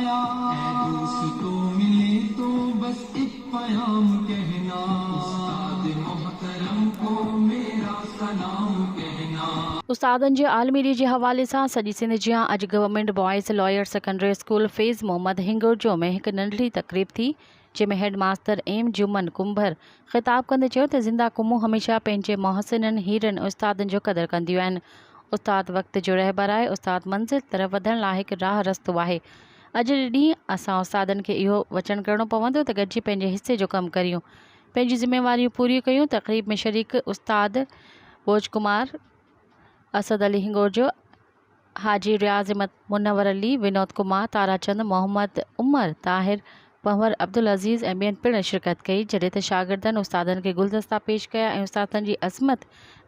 सिखाया। दोस्तों मिले तो बस एक पैगाम कहना, उस्ताद मोहतरम को मेरा सलाम कहना। उस्तादनि जे आलमी ॾींहं जे हवाले सां सॼी सिंध जियां अॼु government boys lower secondary school Faiz Mohammad हिंगुरजो में हिकु नंढड़ी तक़रीब थी, जंहिंमें head master M Juman Kumbhar ख़िताब कंदे चयो त ज़िंदा क़ौमूं हमेशह पंहिंजे मोहसिननि हीरनि उस्तादनि जो क़दुरु कंदियूं आहिनि। उस्ताद वक़्त जो रहबर आहे, उस्ताद मंज़िल तरफ़ वधण लाइ हिकु राह रस्तो आहे। अॼु ॾींहुं असां उस्तादनि खे इहो वचन करणो पवंदो त गॾिजी पंहिंजे हिसे जो कमु करियूं, पंहिंजी ज़िम्मेवारियूं पूरियूं कयूं। तक़रीब में शरीक उस्ताद बोज कुमार, असद अली हिंगुरजो, हाजी रियाज़ अहमद, मुनव्वर अली, विनोद कुमार, ताराचंद, मोहम्मद उमर, ताहिर, पंवर, अब्दुल अज़ीज़ ऐं ॿियनि पिणु शिरकत कई, जॾहिं त शागिर्दनि उस्तादनि खे गुलदस्ता पेश कया ऐं उस्तादनि जी अज़मत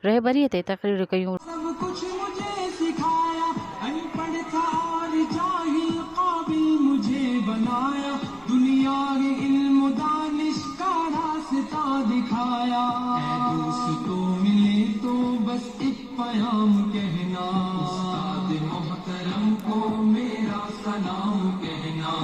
रहबरीअ ते तक़रीरूं कयूं। सब कुछ मुझे सिखाया, अनपढ़ था और जाहिल काबिल मुझे बनाया, दुनिया के इल्म दानिश का रास्ता दिखाया। दोस्तों मिले तो बस एक पैगाम कहना, उस्ताद मोहतरम को मेरा सलाम कहना।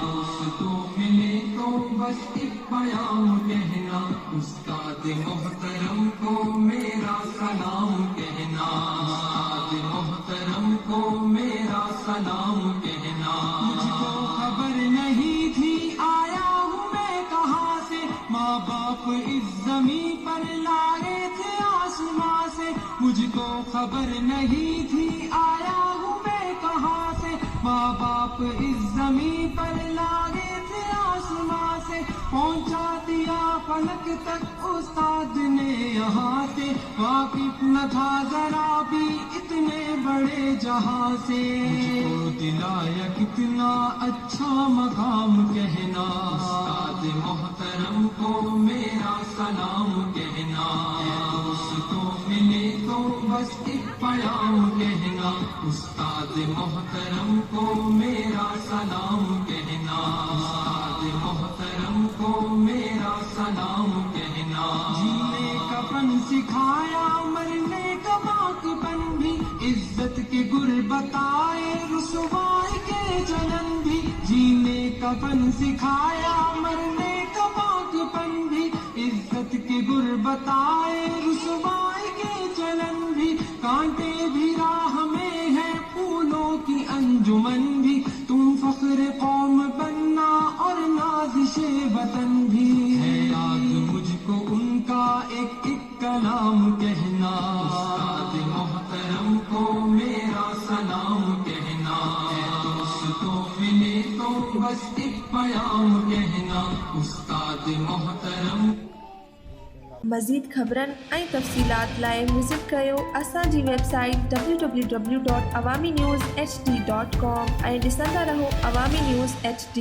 दोस्तों मिले तो बस एक पैगाम कहना, उस्ताद मोहतरम को मेरा सलाम कहना। उस्ताद मोहतरम को मेरा सलाम कहना। मुझको खबर नहीं थी आया हूँ मैं कहाँ से, माँ बाप इस ज़मीं पर लाए थे आसमां से। मुझको खबर नहीं थी आया हूँ मैं कहाँ से, माँ बाप इस ज़मीं पर लाए थे आसमां से। पहुँचा दिया फलक तक उस्ताद ने यहाँ से, वाकिफ न था जरा भी इतने बड़े जहाँ से। मुझको दिलाया कितना अच्छा मकाम कहना, उस्ताद मोहतरम को मेरा सलाम कहना। दोस्तों मिले तो बस एक पैगाम कहना, उस्ताद मोहतरम को मेरा सलाम कहना। उस्ताद मोहतरम को मेरा सलाम कहना। जीने का फन सिखाया, मरने का बाक़पन भी, इज्जत के गुर बताए, रुसवाई के जलन भी। जीने का फन सिखाया, मरने का बाक़पन भी, इज्जत के गुर बताए, रुसवाई के जलन भी। कांटे भी राह में है, फूलों की अंजुमन भी, तुम फख्र कौम बनना और नाज़िशे वतन भी। है याद मुझको उनका एक एक कलाम कहना, उस्ताद मोहतरम को मेरा सलाम कहना। दोस्तों मिले तो बस एक पैगाम कहना, उस्ताद मोहतरम। मज़ीद ख़बरनि ऐं तफ़सीलात लाइ विज़िट कयो असांजी वेबसाइट www.awamiNewsHD.com ऐं ॾिसंदा रहो अवामी न्यूज़ HD।